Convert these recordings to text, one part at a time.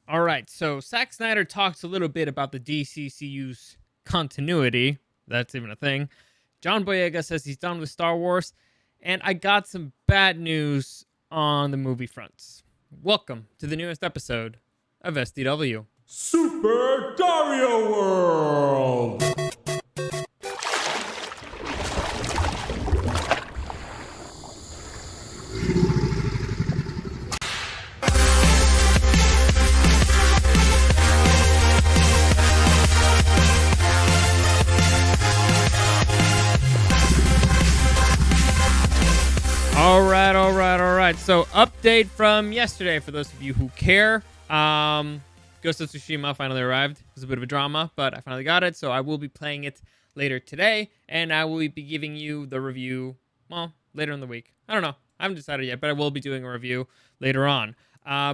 All right, so Zack Snyder talks a little bit about the DCCU's continuity. That's even a thing. John Boyega says he's done with Star Wars, and I got some bad news on the movie fronts. Welcome to the newest episode of SDW. Super Dario World! All right. So, update from yesterday for those of you who care. Ghost of Tsushima finally arrived. It was a bit of a drama, but I finally got it. So, I will be playing it later today, and I will be giving you the review, well, later in the week. I don't know. I haven't decided yet, but I will be doing a review later on.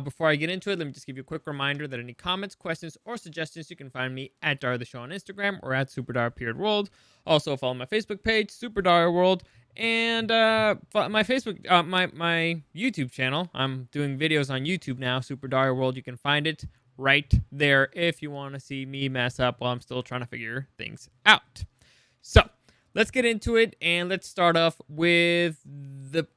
Before I get into it, let me just give you a quick reminder that any comments, questions, or suggestions, you can find me at Dario the Show on Instagram or at SuperDario_World. Also, follow my Facebook page, Super Dario World, and my Facebook, my YouTube channel. I'm doing videos on YouTube now, Super Dario World. You can find it right there if you want to see me mess up while I'm still trying to figure things out. So, let's get into it, and let's start off with the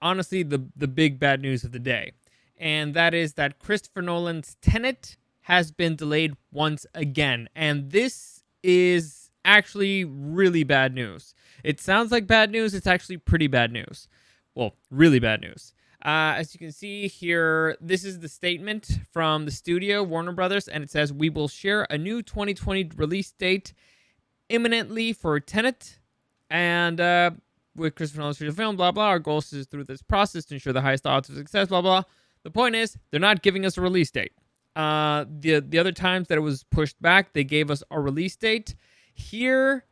big bad news of the day. And that is that Christopher Nolan's Tenet has been delayed once again. And this is actually really bad news. It sounds like bad news. It's actually pretty bad news. Well, really bad news. As you can see here, this is the statement from the studio, Warner Brothers, and it says, "We will share a new 2020 release date imminently for Tenet. And with Christopher Nolan's future film, blah, blah, our goal is through this process to ensure the highest odds of success, blah, blah." The point is, they're not giving us a release date. The other times that it was pushed back, they gave us a release date. Here,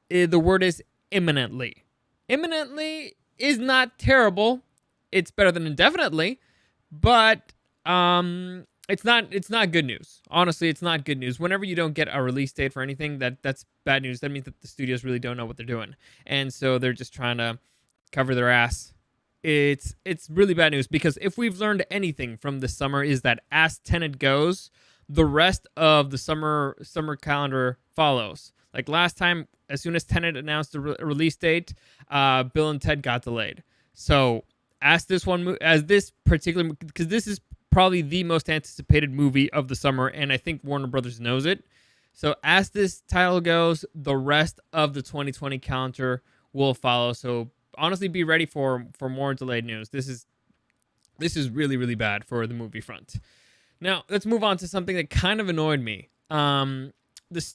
the word is imminently. Imminently is not terrible. It's better than indefinitely, but it's not good news. Honestly, it's not good news. Whenever you don't get a release date for anything, that's bad news. That means that the studios really don't know what they're doing, and so they're just trying to cover their ass. It's really bad news, because if we've learned anything from this summer is that as Tenet goes, the rest of the summer calendar follows. Like last time, as soon as Tenet announced the release date, Bill and Ted got delayed. So as this particular, because this is probably the most anticipated movie of the summer, and I think Warner Brothers knows it. So as this title goes, the rest of the 2020 calendar will follow. So honestly, be ready for more delayed news. This is really, really bad for the movie front. Now, let's move on to something that kind of annoyed me. As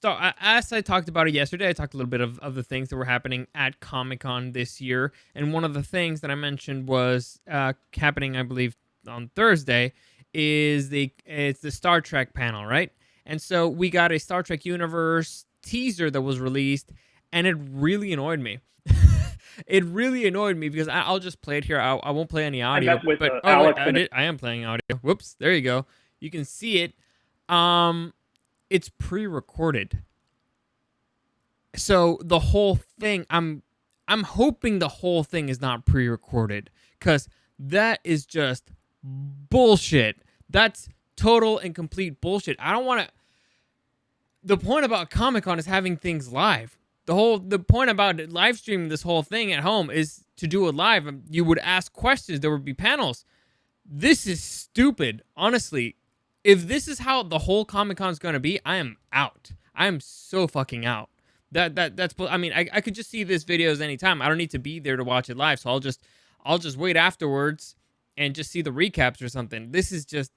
I talked about it yesterday, I talked a little bit of the things that were happening at Comic-Con this year, and one of the things that I mentioned was happening, I believe, on Thursday, is it's the Star Trek panel, right? And so we got a Star Trek Universe teaser that was released, and it really annoyed me. It really annoyed me because I'll just play it here. I won't play any audio. I met with but Alex. I am playing audio. Whoops, there you go. You can see it. It's pre-recorded. So the whole thing, I'm hoping the whole thing is not pre-recorded, because that is just bullshit. That's total and complete bullshit. I don't want to. The point about Comic-Con is having things live. The point about live streaming this whole thing at home is to do it live. You would ask questions. There would be panels. This is stupid. Honestly, if this is how the whole Comic-Con is going to be, I am out. I am so fucking out. That's. I mean, I could just see this videos anytime. I don't need to be there to watch it live. So I'll just wait afterwards and just see the recaps or something. This is just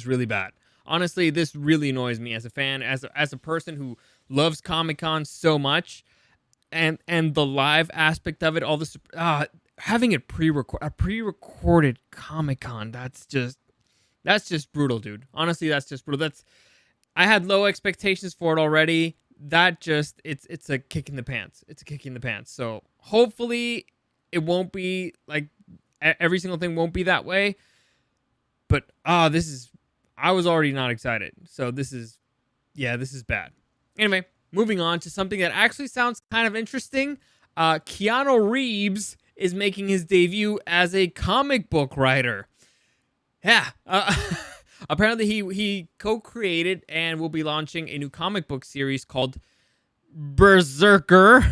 really bad. Honestly, this really annoys me as a fan, as a person who loves Comic-Con so much, and the live aspect of it, all this, having it pre-recorded Comic-Con, that's just brutal, dude. Honestly, that's just brutal. I had low expectations for it already. That just, it's a kick in the pants. It's a kick in the pants. So hopefully it won't be like every single thing won't be that way. But I was already not excited. So this is bad. Anyway, moving on to something that actually sounds kind of interesting. Keanu Reeves is making his debut as a comic book writer. Yeah. Apparently, he co-created and will be launching a new comic book series called Berserker.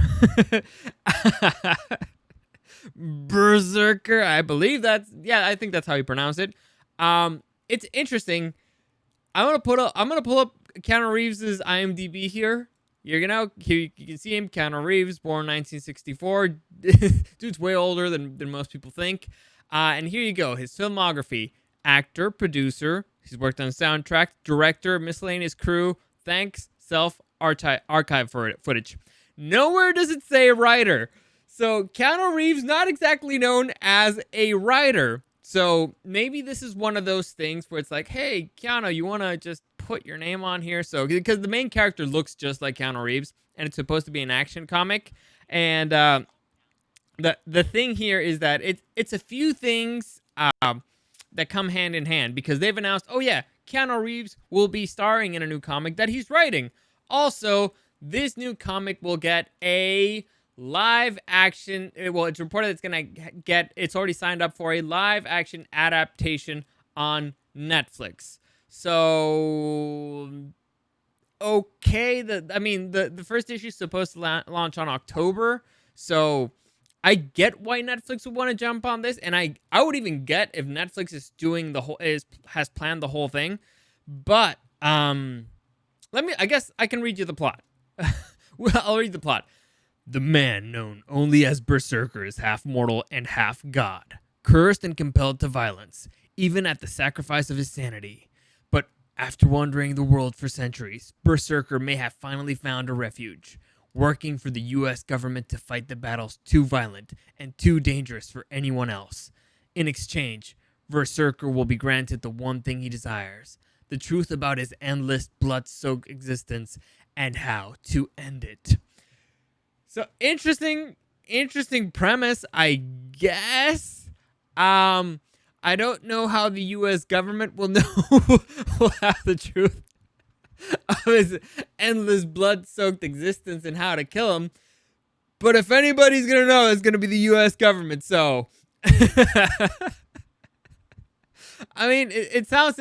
Berserker, I believe I think that's how you pronounce it. It's interesting. I'm gonna pull up Keanu Reeves' IMDb here. You can see him, Keanu Reeves, born 1964. Dude's way older than most people think. And here you go, his filmography: actor, producer. He's worked on soundtrack, director, miscellaneous crew. Thanks, archive footage. Nowhere does it say writer. So Keanu Reeves, not exactly known as a writer. So maybe this is one of those things where it's like, hey, Keanu, you want to just put your name on here? So because the main character looks just like Keanu Reeves, and it's supposed to be an action comic, and the thing here is that it's a few things that come hand in hand, because they've announced, oh yeah, Keanu Reeves will be starring in a new comic that he's writing. Also, this new comic will get a live action. Well, it's reported it's gonna it's already signed up for a live action adaptation on Netflix. So okay, the first issue is supposed to launch on October, so I get why Netflix would want to jump on this, and I would even get if Netflix is doing has planned the whole thing. But I guess I can read you the plot. Well, I'll read the plot. The man known only as Berserker is half mortal and half god, cursed and compelled to violence, even at the sacrifice of his sanity. But after wandering the world for centuries, Berserker may have finally found a refuge, working for the U.S. government to fight the battles too violent and too dangerous for anyone else. In exchange, Berserker will be granted the one thing he desires: the truth about his endless, blood-soaked existence and how to end it. So interesting premise, I guess. I don't know how the U.S. government will have the truth of his endless blood-soaked existence and how to kill him. But if anybody's gonna know, it's gonna be the U.S. government. So, I mean, it sounds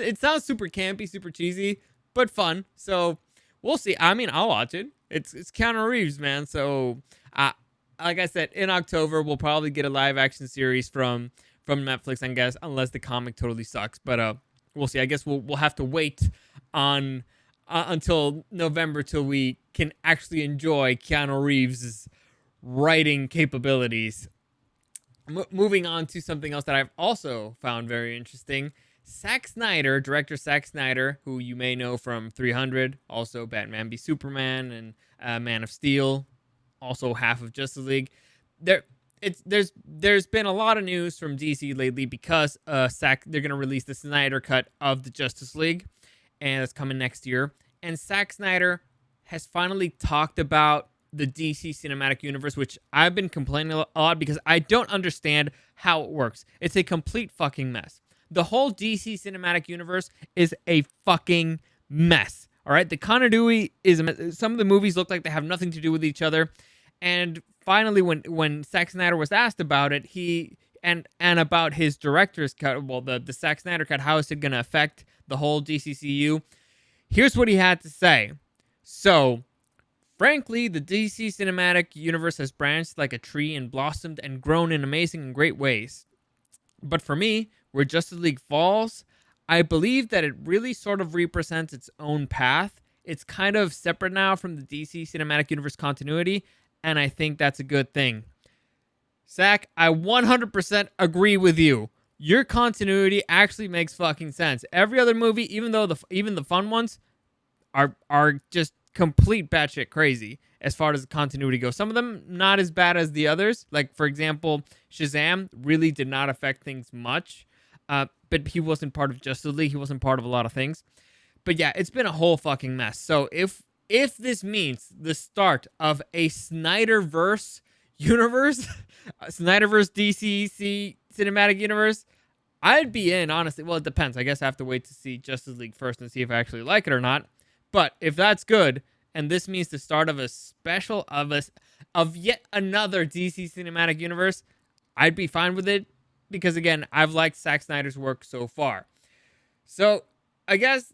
super campy, super cheesy, but fun. So we'll see. I mean, I'll watch it. It's Keanu Reeves, man. So, like I said, in October we'll probably get a live action series from Netflix, I guess, unless the comic totally sucks. But we'll see. I guess we'll have to wait on until November till we can actually enjoy Keanu Reeves' writing capabilities. Moving on to something else that I've also found very interesting. Director Zack Snyder, who you may know from 300, also Batman v Superman and Man of Steel, also half of Justice League. There's been a lot of news from DC lately because they're going to release the Snyder Cut of the Justice League, and it's coming next year. And Zack Snyder has finally talked about the DC Cinematic Universe, which I've been complaining a lot because I don't understand how it works. It's a complete fucking mess. The whole DC Cinematic Universe is a fucking mess. All right, the continuity is some of the movies look like they have nothing to do with each other. And finally, when Zack Snyder was asked about it, and about his director's cut, well, the Zack Snyder cut, how is it going to affect the whole DCCU? Here's what he had to say. So, frankly, the DC Cinematic Universe has branched like a tree and blossomed and grown in amazing and great ways. But for me, where Justice League falls, I believe that it really sort of represents its own path. It's kind of separate now from the DC Cinematic Universe continuity, and I think that's a good thing. Zach, I 100% agree with you. Your continuity actually makes fucking sense. Every other movie, even the fun ones, are just complete batshit crazy as far as the continuity goes. Some of them not as bad as the others. Like, for example, Shazam really did not affect things much. But he wasn't part of Justice League. He wasn't part of a lot of things. But yeah, it's been a whole fucking mess. So if this means the start of a Snyderverse universe, Snyderverse DC Cinematic Universe, I'd be in, honestly. Well, it depends. I guess I have to wait to see Justice League first and see if I actually like it or not. But if that's good, and this means the start of a special of yet another DC Cinematic Universe, I'd be fine with it. Because, again, I've liked Zack Snyder's work so far. So, I guess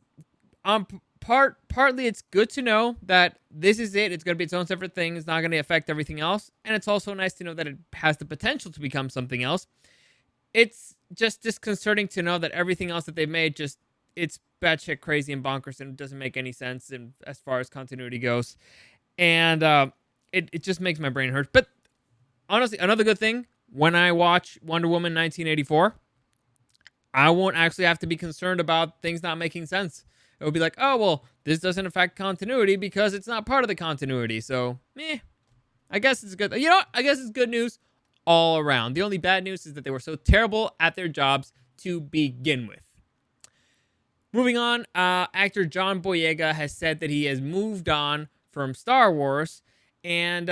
partly it's good to know that this is it. It's going to be its own separate thing. It's not going to affect everything else. And it's also nice to know that it has the potential to become something else. It's just disconcerting to know that everything else that they've made it's batshit crazy and bonkers and it doesn't make any sense as far as continuity goes. And it just makes my brain hurt. But honestly, another good thing, when I watch Wonder Woman 1984, I won't actually have to be concerned about things not making sense. It will be like, oh, well, this doesn't affect continuity because it's not part of the continuity. So, I guess it's good. You know what? I guess it's good news all around. The only bad news is that they were so terrible at their jobs to begin with. Moving on, actor John Boyega has said that he has moved on from Star Wars, and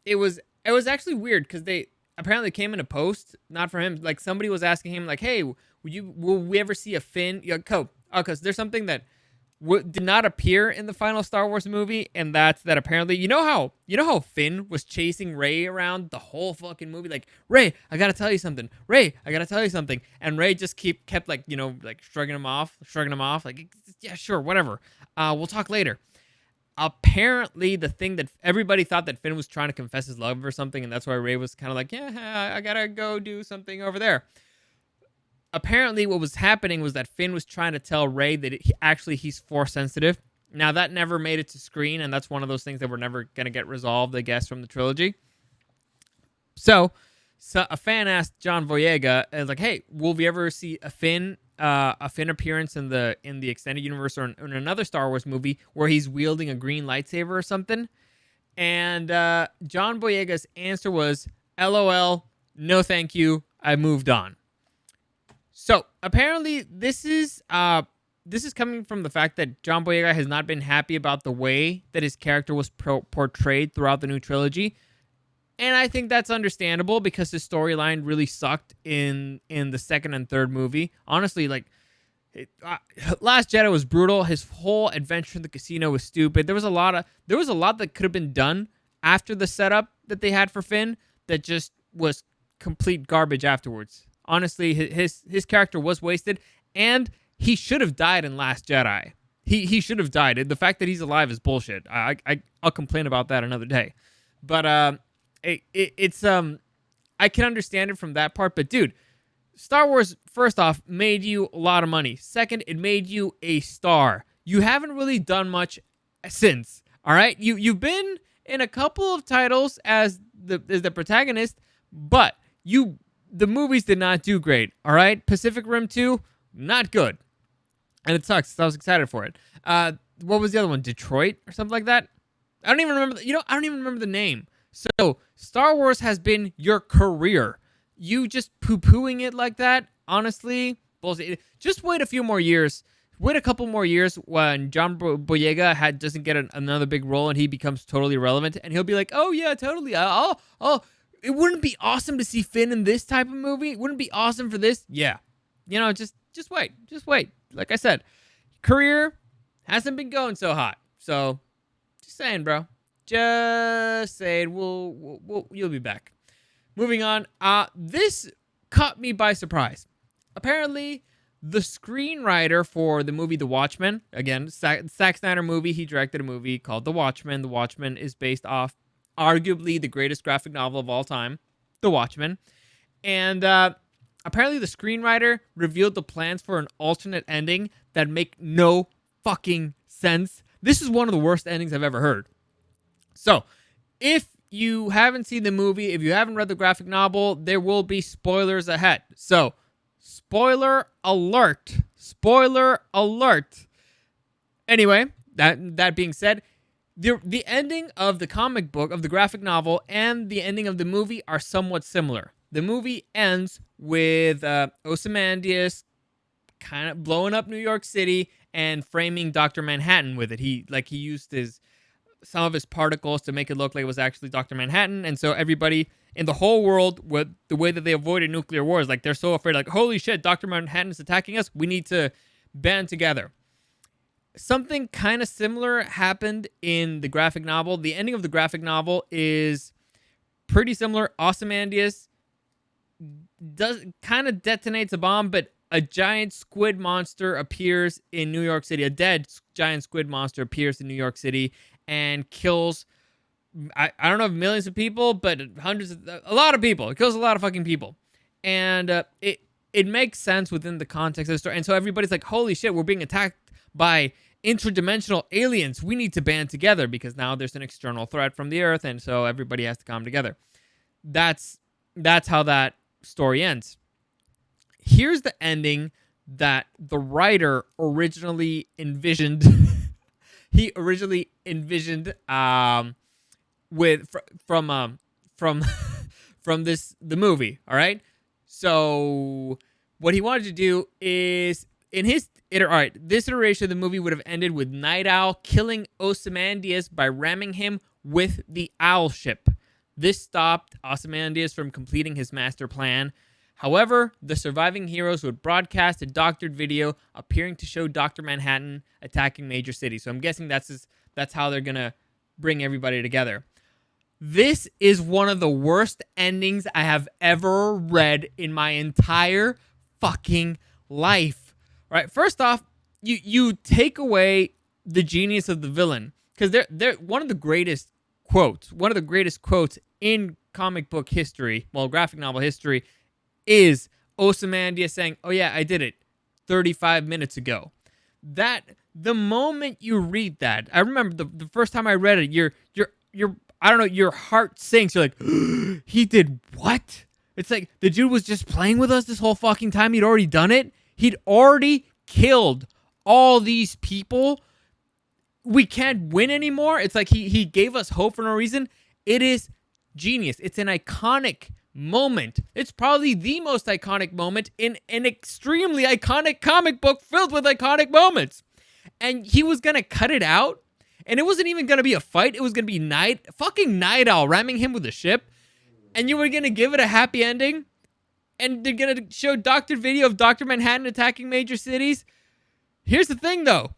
it was actually weird because they apparently came in a post, not for him. Like somebody was asking him, like, "Hey, will we ever see a Finn?" Because there's something that did not appear in the final Star Wars movie, and that's that apparently you know how Finn was chasing Rey around the whole fucking movie, like, Rey, I gotta tell you something, Rey, I gotta tell you something, and Rey just kept like, like shrugging him off, like, yeah, sure, whatever, we'll talk later. Apparently, the thing that everybody thought that Finn was trying to confess his love or something, and that's why Rey was kind of like, yeah, I gotta go do something over there. Apparently, what was happening was that Finn was trying to tell Rey that he's Force sensitive. Now, that never made it to screen, and that's one of those things that were never going to get resolved, I guess, from the trilogy. So a fan asked John Boyega, like, hey, will we ever see a Finn appearance in the extended universe or in another Star Wars movie where he's wielding a green lightsaber or something? And John Boyega's answer was, LOL, no thank you, I moved on. So apparently this is coming from the fact that John Boyega has not been happy about the way that his character was portrayed throughout the new trilogy. And I think that's understandable because his storyline really sucked in the second and third movie. Honestly, like, Last Jedi was brutal. His whole adventure in the casino was stupid. There was a lot that could have been done after the setup that they had for Finn that just was complete garbage afterwards. Honestly, his character was wasted, and he should have died in Last Jedi. He should have died. The fact that he's alive is bullshit. I'll complain about that another day. But it's I can understand it from that part. But dude, Star Wars, first off, made you a lot of money. Second, it made you a star. You haven't really done much since. All right, you've been in a couple of titles as the protagonist, but the movies did not do great, all right? Pacific Rim 2, not good. And it sucks. I was excited for it. What was the other one? Detroit or something like that? I don't even remember. I don't even remember the name. So Star Wars has been your career. You just poo-pooing it like that, honestly, bullshit. Just wait a few more years. Wait a couple more years when John Boyega doesn't get another big role and he becomes totally irrelevant, and he'll be like, oh, yeah, totally. It wouldn't be awesome to see Finn in this type of movie? It wouldn't be awesome for this? Yeah. Just wait. Just wait. Like I said, career hasn't been going so hot. So, just saying, bro. Just saying. You'll be back. Moving on. This caught me by surprise. Apparently, the screenwriter for the movie The Watchmen, again, Zack Snyder movie, he directed a movie called The Watchmen. The Watchmen is based off arguably the greatest graphic novel of all time, The Watchmen. And apparently the screenwriter revealed the plans for an alternate ending that make no fucking sense. This is one of the worst endings I've ever heard. So, if you haven't seen the movie, if you haven't read the graphic novel, there will be spoilers ahead. So, spoiler alert. Spoiler alert. Anyway, that being said, the ending of the comic book, of the graphic novel, and the ending of the movie are somewhat similar. The movie ends with Ozymandias kind of blowing up New York City and framing Dr. Manhattan with it. He used some of his particles to make it look like it was actually Dr. Manhattan, and so everybody in the whole world, with the way that they avoided nuclear wars, like they're so afraid, like, holy shit, Dr. Manhattan is attacking us, we need to band together. Something kind of similar happened in the graphic novel. The ending of the graphic novel is pretty similar. Ozymandias kind of detonates a bomb, but a giant squid monster appears in New York City. A dead giant squid monster appears in New York City and kills, I don't know if millions of people, but a lot of people. It kills a lot of fucking people. And it makes sense within the context of the story. And so everybody's like, holy shit, we're being attacked by interdimensional aliens. We need to band together because now there's an external threat from the Earth, and so everybody has to come together. That's how that story ends. Here's the ending that the writer originally envisioned. He originally envisioned from the movie. All right. So what he wanted to do is this iteration of the movie would have ended with Night Owl killing Ozymandias by ramming him with the owl ship. This stopped Ozymandias from completing his master plan. However, the surviving heroes would broadcast a doctored video appearing to show Dr. Manhattan attacking major cities. So I'm guessing that's how they're going to bring everybody together. This is one of the worst endings I have ever read in my entire fucking life. All right, first off, you take away the genius of the villain, because they're one of the greatest quotes in comic book history, graphic novel history, is Ozymandias saying, "Oh yeah, I did it 35 minutes ago." That the moment you read that, I remember the first time I read it, you're I don't know, your heart sinks. You're like, he did what? It's like the dude was just playing with us this whole fucking time. He'd already done it. He'd already killed all these people. We can't win anymore. It's like he gave us hope for no reason. It is genius. It's an iconic moment. It's probably the most iconic moment in an extremely iconic comic book filled with iconic moments. And he was going to cut it out. And it wasn't even going to be a fight. It was going to be Night Owl ramming him with a ship. And you were going to give it a happy ending. And they're going to show doctored video of Dr. Manhattan attacking major cities. Here's the thing, though.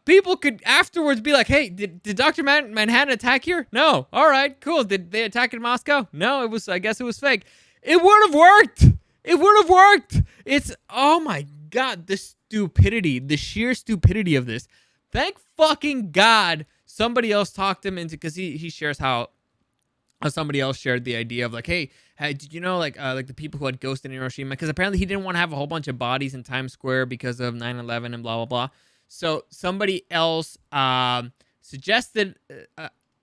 People could afterwards be like, hey, did Dr. Manhattan attack here? No. All right, cool. Did they attack in Moscow? No, I guess it was fake. It would have worked. It would have worked. It's, oh my God, the stupidity, the sheer stupidity of this. Thank fucking God somebody else talked him into, because he shares how somebody else shared the idea of like, hey, did you know like the people who had ghosted in Hiroshima? Because apparently he didn't want to have a whole bunch of bodies in Times Square because of 9/11 and blah, blah, blah. So somebody else suggested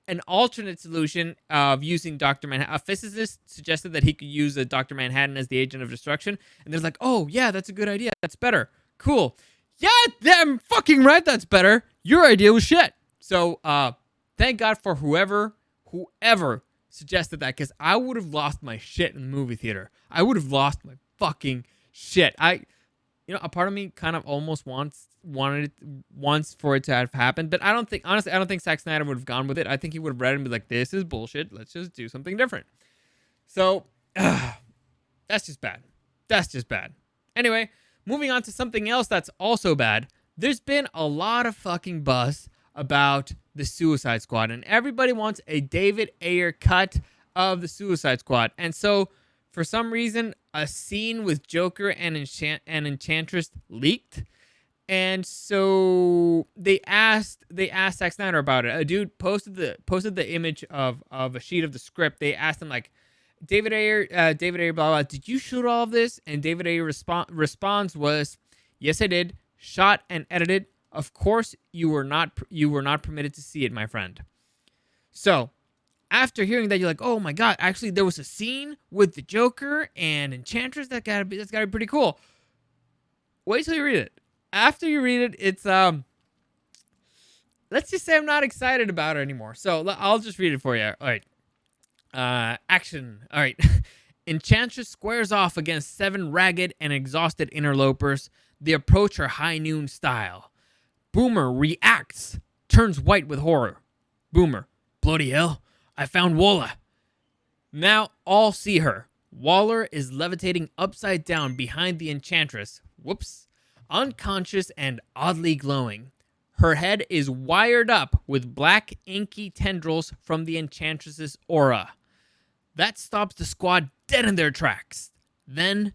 an alternate solution of using Dr. Manhattan. A physicist suggested that he could use Dr. Manhattan as the agent of destruction. And they're like, oh, yeah, that's a good idea. That's better. Cool. Yeah, damn fucking right, that's better. Your idea was shit. So thank God for whoever suggested that, because I would have lost my shit in the movie theater. I would have lost my fucking shit. A part of me kind of almost wants for it to have happened, but I don't think Zack Snyder would have gone with it. I think he would have read it and be like, this is bullshit. Let's just do something different. So that's just bad. That's just bad. Anyway, moving on to something else that's also bad. There's been a lot of fucking buzz about the Suicide Squad, and everybody wants a David Ayer cut of the Suicide Squad. And so, for some reason, a scene with Joker and Enchantress leaked. And so they asked Zack Snyder about it. A dude posted the image of a sheet of the script. They asked him like, David Ayer, blah, blah, did you shoot all of this? And David Ayer response was, yes, I did. Shot and edited. Of course, you were not permitted to see it, my friend. So, after hearing that, you're like, oh my God, actually there was a scene with the Joker and Enchantress. That's gotta be pretty cool. Wait till you read it. After you read it, it's let's just say I'm not excited about it anymore. So I'll just read it for you. All right. Action. All right. Enchantress squares off against 7 ragged and exhausted interlopers. They approach her high noon style. Boomer reacts, turns white with horror. Boomer, bloody hell, I found Walla. Now all see her. Waller is levitating upside down behind the Enchantress. Whoops. Unconscious and oddly glowing. Her head is wired up with black inky tendrils from the Enchantress's aura. That stops the squad dead in their tracks. Then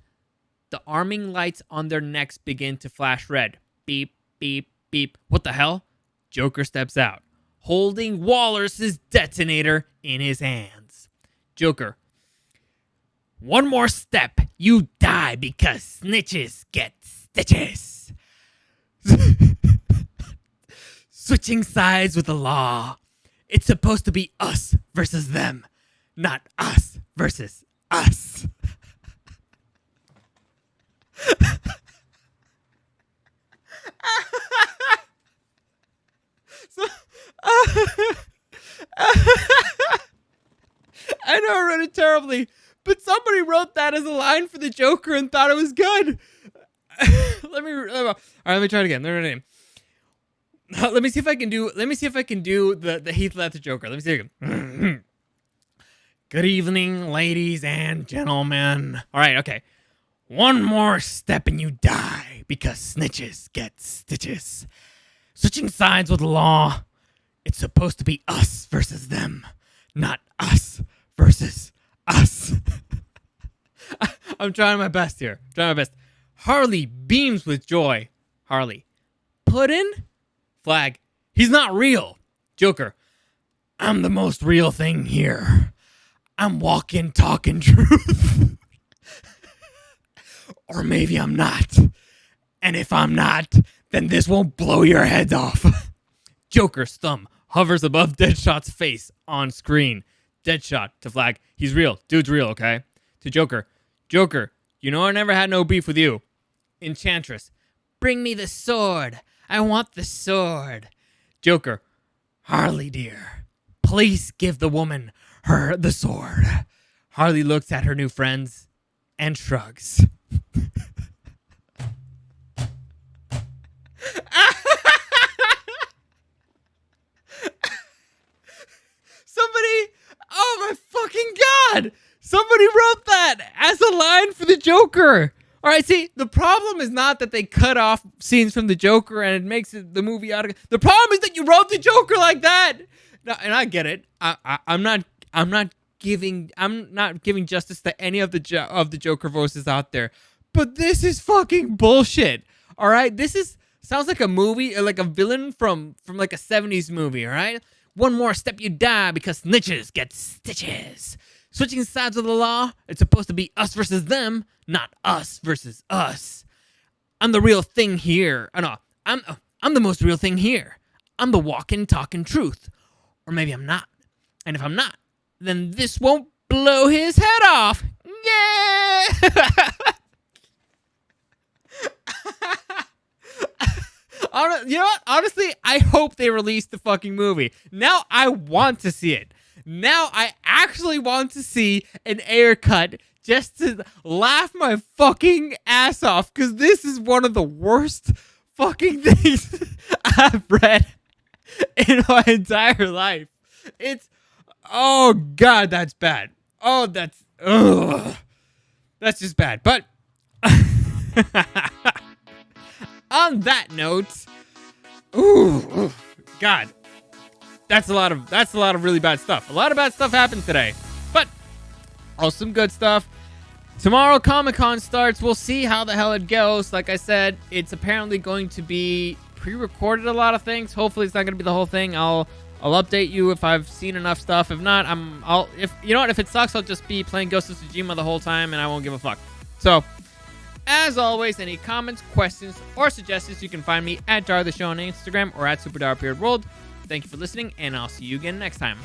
The arming lights on their necks begin to flash red. Beep, beep, beep. What the hell? Joker steps out, holding Waller's detonator in his hands. Joker. One more step, you die because snitches get stitches. Switching sides with the law. It's supposed to be us versus them, not us versus us. I know I wrote it terribly, but somebody wrote that as a line for the Joker and thought it was good. Let me try it again. Let me see if I can do the Heath Ledger Joker. Let me see if I can. Good evening, ladies and gentlemen. All right, okay. One more step and you die because snitches get stitches. Switching sides with the law. It's supposed to be us versus them, not us versus us. I'm trying my best here. Harley beams with joy. Harley. Puddin'? Flag. He's not real. Joker. I'm the most real thing here. I'm walking, talking truth. Or maybe I'm not. And if I'm not, then this won't blow your heads off. Joker's thumb hovers above Deadshot's face on screen. Deadshot to Flag. He's real. Dude's real, okay? To Joker. Joker, you know I never had no beef with you. Enchantress. Bring me the sword. I want the sword. Joker. Harley, dear. Please give the woman the sword. Harley looks at her new friends and shrugs. Somebody, oh my fucking God. Somebody wrote that as a line for the Joker. All right, see, the problem is not that they cut off scenes from the Joker and it makes the movie out of... The problem is that you wrote the Joker like that. No, and I get it. I'm not giving justice to any of the Joker voices out there. But this is fucking bullshit. All right? Sounds like a movie, like a villain from like a 70s movie, all right? One more step you die because snitches get stitches. Switching sides of the law, it's supposed to be us versus them, not us versus us. I'm the real thing here. Oh, no, I'm the most real thing here. I'm the walking, talking truth. Or maybe I'm not. And if I'm not, then this won't blow his head off. Yeah! You know what? Honestly, I hope they release the fucking movie. Now I want to see it. Now I actually want to see an Ayer cut just to laugh my fucking ass off, because this is one of the worst fucking things I've read in my entire life. Oh God, that's bad. That's just bad. But on that note, God, that's a lot of really bad stuff. A lot of bad stuff happened today, but also some good stuff. Tomorrow Comic-Con starts. We'll see how the hell it goes. Like I said, it's apparently going to be pre-recorded, a lot of things. Hopefully it's not going to be the whole thing. I'll update you if I've seen enough stuff. If not, if it sucks, I'll just be playing Ghost of Tsushima the whole time and I won't give a fuck. So, as always, any comments, questions, or suggestions, you can find me at Dario the Show on Instagram or at SuperDarioPeriodWorld. Thank you for listening, and I'll see you again next time.